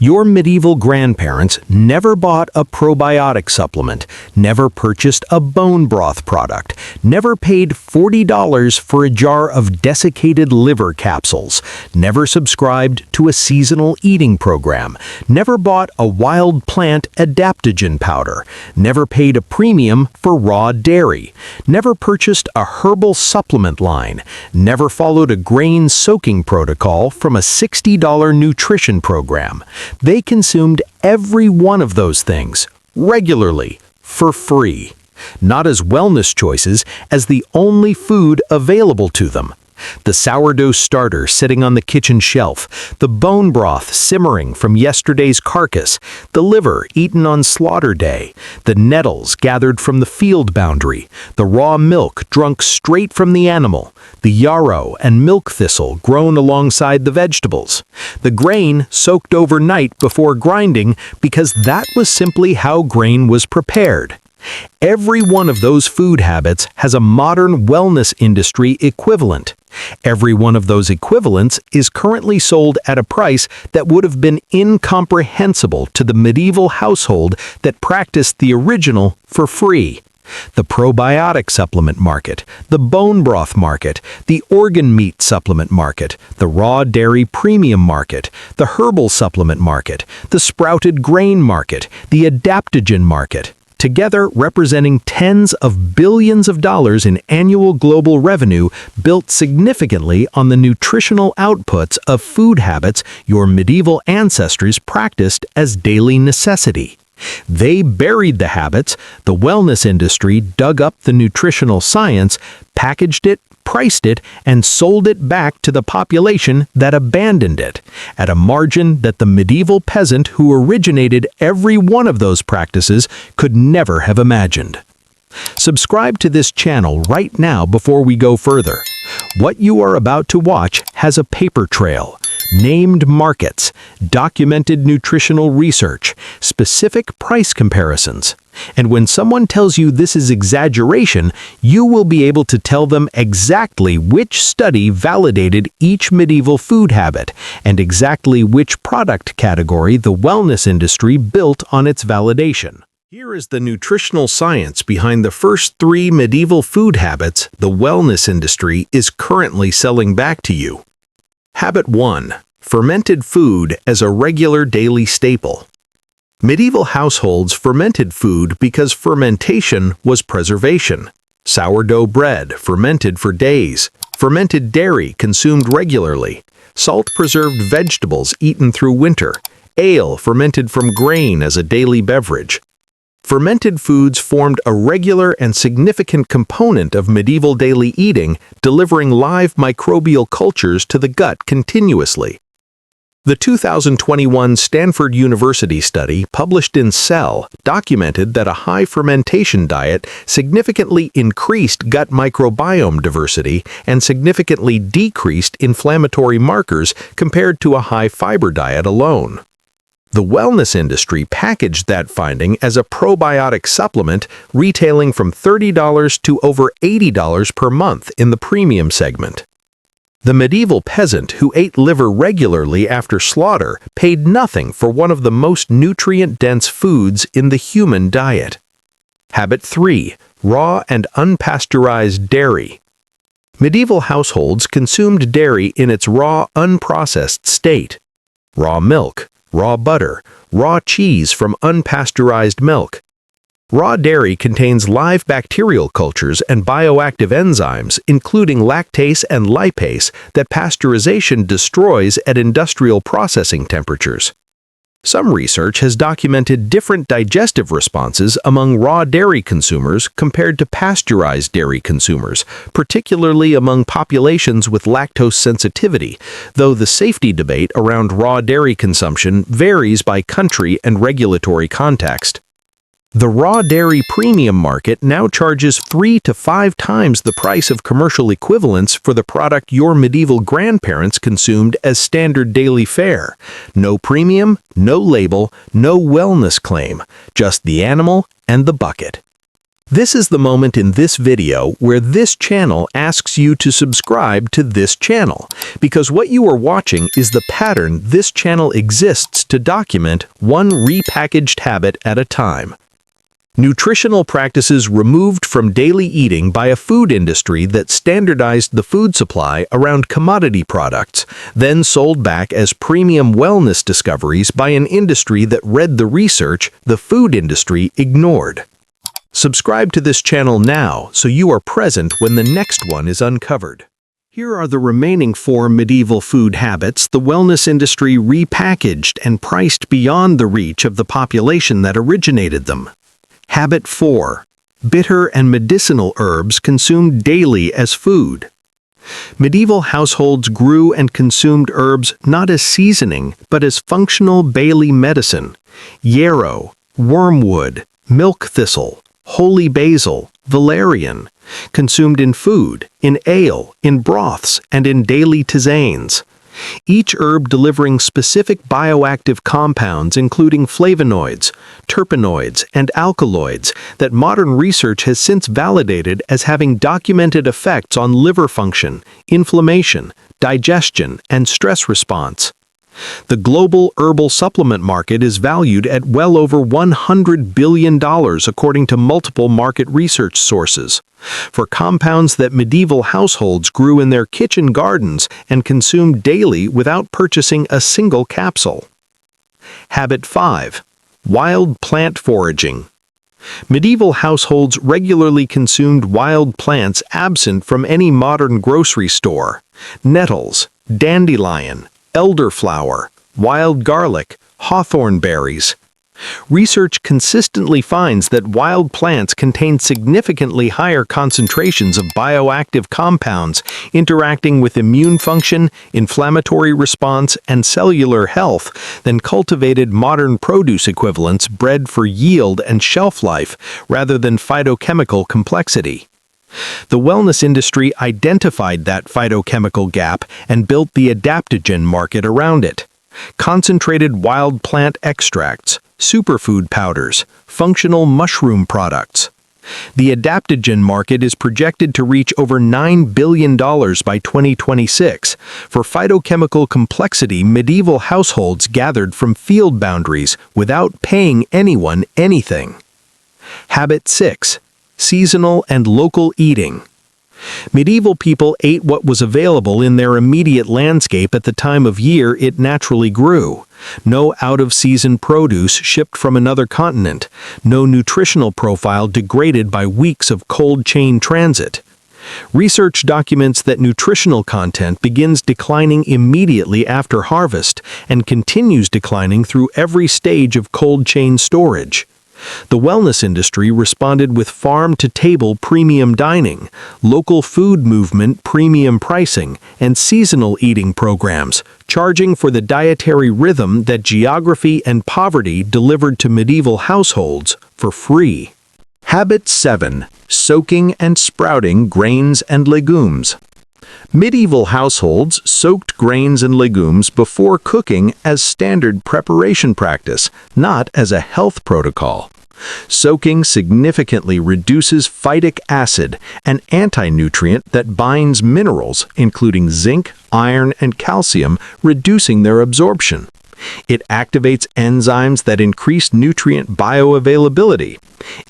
Your medieval grandparents never bought a probiotic supplement, never purchased a bone broth product, never paid $40 for a jar of desiccated liver capsules, never subscribed to a seasonal eating program, never bought a wild plant adaptogen powder, never paid a premium for raw dairy, never purchased a herbal supplement line, never followed a grain soaking protocol from a $60 nutrition program. They consumed every one of those things, regularly, for free, not as wellness choices, as the only food available to them. The sourdough starter sitting on the kitchen shelf, the bone broth simmering from yesterday's carcass, the liver eaten on slaughter day, the nettles gathered from the field boundary, the raw milk drunk straight from the animal, the yarrow and milk thistle grown alongside the vegetables, the grain soaked overnight before grinding because that was simply how grain was prepared. Every one of those food habits has a modern wellness industry equivalent. Every one of those equivalents is currently sold at a price that would have been incomprehensible to the medieval household that practiced the original for free. The probiotic supplement market, the bone broth market, the organ meat supplement market, the raw dairy premium market, the herbal supplement market, the sprouted grain market, the adaptogen market, together representing tens of billions of dollars in annual global revenue built significantly on the nutritional outputs of food habits your medieval ancestors practiced as daily necessity. They buried the habits, the wellness industry dug up the nutritional science, packaged it, priced it, and sold it back to the population that abandoned it, at a margin that the medieval peasant who originated every one of those practices could never have imagined. Subscribe to this channel right now before we go further. What you are about to watch has a paper trail, named markets, documented nutritional research, specific price comparisons. And when someone tells you this is exaggeration, you will be able to tell them exactly which study validated each medieval food habit and exactly which product category the wellness industry built on its validation. Here is the nutritional science behind the first 3 medieval food habits the wellness industry is currently selling back to you. Habit 1. Fermented food as a regular daily staple. Medieval households fermented food because fermentation was preservation. Sourdough bread fermented for days, fermented dairy consumed regularly, salt-preserved vegetables eaten through winter, ale fermented from grain as a daily beverage. Fermented foods formed a regular and significant component of medieval daily eating, delivering live microbial cultures to the gut continuously. The 2021 Stanford University study published in Cell documented that a high fermentation diet significantly increased gut microbiome diversity and significantly decreased inflammatory markers compared to a high fiber diet alone. The wellness industry packaged that finding as a probiotic supplement retailing from $30 to over $80 per month in the premium segment. The medieval peasant who ate liver regularly after slaughter paid nothing for one of the most nutrient-dense foods in the human diet. Habit 3. Raw and unpasteurized dairy. Medieval households consumed dairy in its raw, unprocessed state. Raw milk, raw butter, raw cheese from unpasteurized milk. Raw dairy contains live bacterial cultures and bioactive enzymes, including lactase and lipase, that pasteurization destroys at industrial processing temperatures. Some research has documented different digestive responses among raw dairy consumers compared to pasteurized dairy consumers, particularly among populations with lactose sensitivity, though the safety debate around raw dairy consumption varies by country and regulatory context. The raw dairy premium market now charges 3 to 5 times the price of commercial equivalents for the product your medieval grandparents consumed as standard daily fare. No premium, no label, no wellness claim, just the animal and the bucket. This is the moment in this video where this channel asks you to subscribe to this channel, because what you are watching is the pattern this channel exists to document one repackaged habit at a time. Nutritional practices removed from daily eating by a food industry that standardized the food supply around commodity products, then sold back as premium wellness discoveries by an industry that read the research the food industry ignored. Subscribe to this channel now so you are present when the next one is uncovered. Here are the remaining 4 medieval food habits the wellness industry repackaged and priced beyond the reach of the population that originated them. Habit 4. Bitter and medicinal herbs consumed daily as food. Medieval households grew and consumed herbs not as seasoning, but as functional Bailey medicine. Yarrow, wormwood, milk thistle, holy basil, valerian, consumed in food, in ale, in broths, and in daily tisanes. Each herb delivering specific bioactive compounds including flavonoids, terpenoids, and alkaloids that modern research has since validated as having documented effects on liver function, inflammation, digestion, and stress response. The global herbal supplement market is valued at well over $100 billion according to multiple market research sources, for compounds that medieval households grew in their kitchen gardens and consumed daily without purchasing a single capsule. Habit 5. Wild plant foraging. Medieval households regularly consumed wild plants absent from any modern grocery store. Nettles, dandelion, elderflower, wild garlic, hawthorn berries. Research consistently finds that wild plants contain significantly higher concentrations of bioactive compounds interacting with immune function, inflammatory response, and cellular health than cultivated modern produce equivalents bred for yield and shelf life rather than phytochemical complexity. The wellness industry identified that phytochemical gap and built the adaptogen market around it. Concentrated wild plant extracts, superfood powders, functional mushroom products. The adaptogen market is projected to reach over $9 billion by 2026 for phytochemical complexity medieval households gathered from field boundaries without paying anyone anything. Habit 6. Seasonal and local eating. Medieval people ate what was available in their immediate landscape at the time of year it naturally grew. No out-of-season produce shipped from another continent, no nutritional profile degraded by weeks of cold chain transit. Research documents that nutritional content begins declining immediately after harvest and continues declining through every stage of cold chain storage. The wellness industry responded with farm-to-table premium dining, local food movement premium pricing, and seasonal eating programs, charging for the dietary rhythm that geography and poverty delivered to medieval households for free. Habit 7. Soaking and sprouting grains and legumes. Medieval households soaked grains and legumes before cooking as standard preparation practice, not as a health protocol. Soaking significantly reduces phytic acid, an anti-nutrient that binds minerals, including zinc, iron, and calcium, reducing their absorption. It activates enzymes that increase nutrient bioavailability.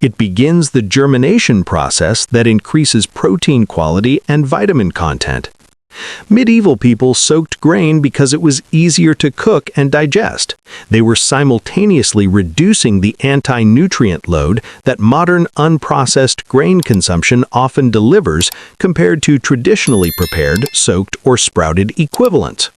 It begins the germination process that increases protein quality and vitamin content. Medieval people soaked grain because it was easier to cook and digest. They were simultaneously reducing the anti-nutrient load that modern unprocessed grain consumption often delivers compared to traditionally prepared, soaked, or sprouted equivalents.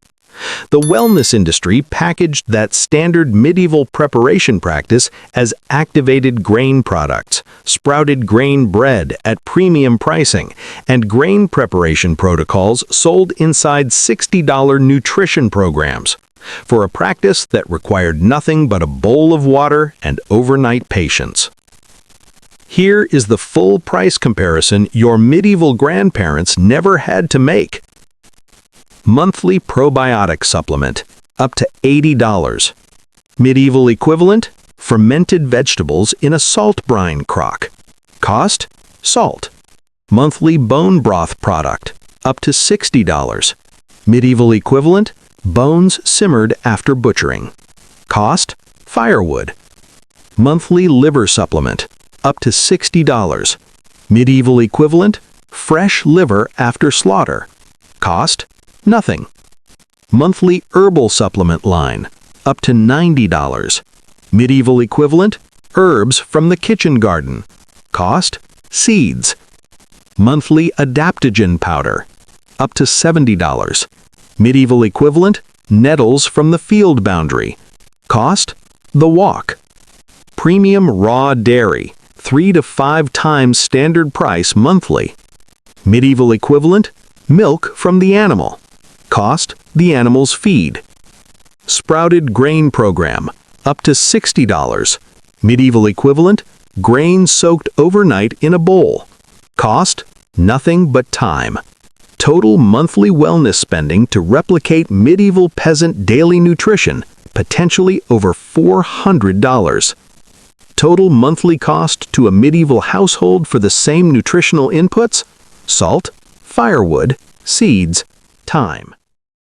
The wellness industry packaged that standard medieval preparation practice as activated grain products, sprouted grain bread at premium pricing, and grain preparation protocols sold inside $60 nutrition programs, for a practice that required nothing but a bowl of water and overnight patience. Here is the full price comparison your medieval grandparents never had to make. Monthly probiotic supplement, up to $80. Medieval equivalent, fermented vegetables in a salt brine crock. Cost? Salt. Monthly bone broth product, up to $60. Medieval equivalent, bones simmered after butchering. Cost? Firewood. Monthly liver supplement, up to $60. Medieval equivalent, fresh liver after slaughter. Cost? Nothing. Monthly herbal supplement line, up to $90. Medieval equivalent, herbs from the kitchen garden. Cost? Seeds. Monthly adaptogen powder, up to $70. Medieval equivalent, nettles from the field boundary. Cost? The walk. Premium raw dairy, 3 to 5 times standard price monthly. Medieval equivalent, milk from the animal. Cost? The animal's feed. Sprouted grain program, up to $60. Medieval equivalent, grain soaked overnight in a bowl. Cost? Nothing but time. Total monthly wellness spending to replicate medieval peasant daily nutrition, potentially over $400. Total monthly cost to a medieval household for the same nutritional inputs? Salt, firewood, seeds, time.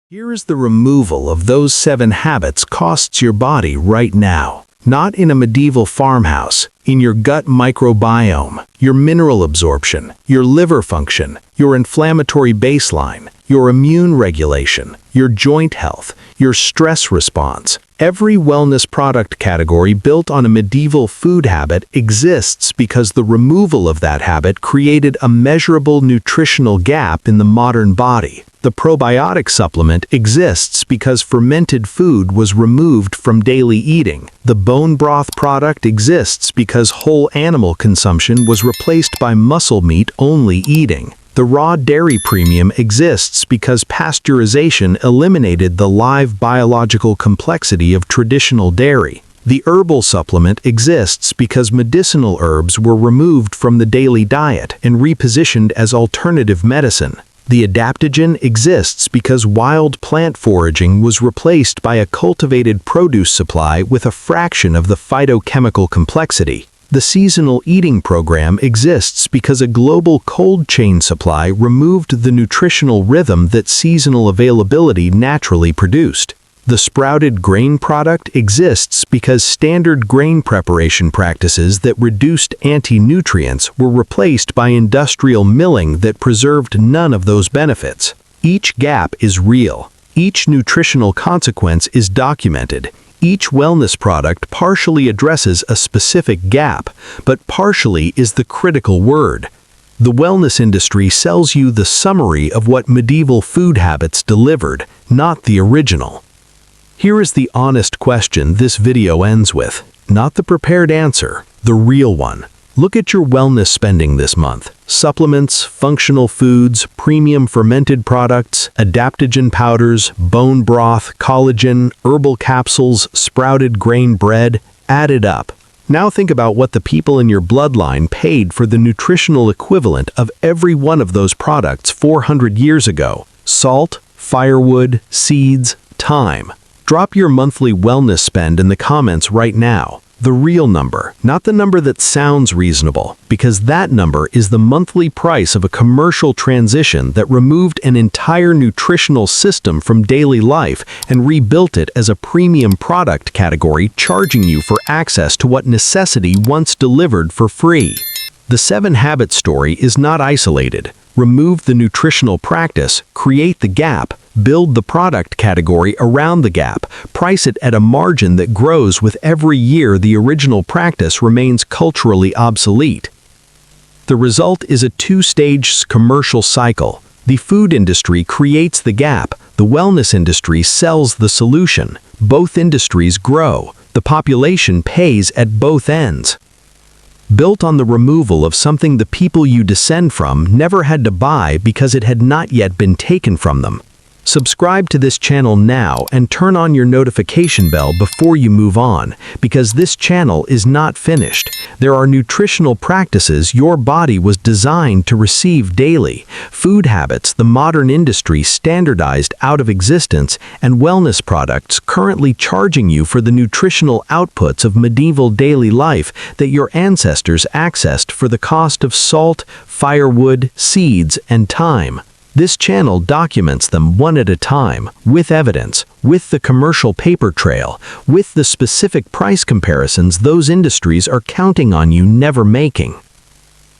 Here is the removal of those 7 habits costs your body right now. Not in a medieval farmhouse, in your gut microbiome, your mineral absorption, your liver function, your inflammatory baseline, your immune regulation, your joint health, your stress response. Every wellness product category built on a medieval food habit exists because the removal of that habit created a measurable nutritional gap in the modern body. The probiotic supplement exists because fermented food was removed from daily eating. The bone broth product exists because whole animal consumption was replaced by muscle meat only eating. The raw dairy premium exists because pasteurization eliminated the live biological complexity of traditional dairy. The herbal supplement exists because medicinal herbs were removed from the daily diet and repositioned as alternative medicine. The adaptogen exists because wild plant foraging was replaced by a cultivated produce supply with a fraction of the phytochemical complexity. The seasonal eating program exists because a global cold chain supply removed the nutritional rhythm that seasonal availability naturally produced. The sprouted grain product exists because standard grain preparation practices that reduced anti-nutrients were replaced by industrial milling that preserved none of those benefits. Each gap is real. Each nutritional consequence is documented. Each wellness product partially addresses a specific gap, but partially is the critical word. The wellness industry sells you the summary of what medieval food habits delivered, not the original. Here is the honest question this video ends with. Not the prepared answer, the real one. Look at your wellness spending this month. Supplements, functional foods, premium fermented products, adaptogen powders, bone broth, collagen, herbal capsules, sprouted grain bread, add it up. Now think about what the people in your bloodline paid for the nutritional equivalent of every one of those products 400 years ago. Salt, firewood, seeds, time. Drop your monthly wellness spend in the comments right now. The real number, not the number that sounds reasonable, because that number is the monthly price of a commercial transition that removed an entire nutritional system from daily life and rebuilt it as a premium product category, charging you for access to what necessity once delivered for free. The 7 Habits story is not isolated. Remove the nutritional practice, create the gap, build the product category around the gap, price it at a margin that grows with every year the original practice remains culturally obsolete. The result is a 2-stage commercial cycle. The food industry creates the gap, the wellness industry sells the solution. Both industries grow. The population pays at both ends. Built on the removal of something the people you descend from never had to buy because it had not yet been taken from them. Subscribe to this channel now and turn on your notification bell before you move on, because this channel is not finished. There are nutritional practices your body was designed to receive daily, food habits the modern industry standardized out of existence, and wellness products currently charging you for the nutritional outputs of medieval daily life that your ancestors accessed for the cost of salt, firewood, seeds, and time. This channel documents them one at a time, with evidence, with the commercial paper trail, with the specific price comparisons those industries are counting on you never making.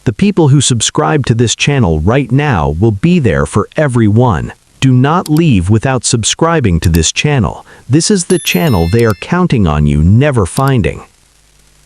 The people who subscribe to this channel right now will be there for everyone. Do not leave without subscribing to this channel. This is the channel they are counting on you never finding.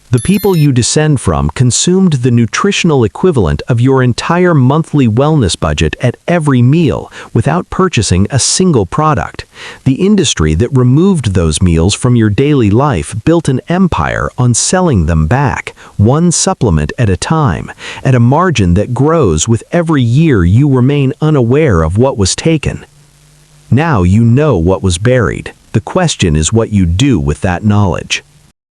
The people you descend from consumed the nutritional equivalent of your entire monthly wellness budget at every meal without purchasing a single product. The industry that removed those meals from your daily life built an empire on selling them back, one supplement at a time, at a margin that grows with every year you remain unaware of what was taken. Now you know what was buried. The question is what you do with that knowledge.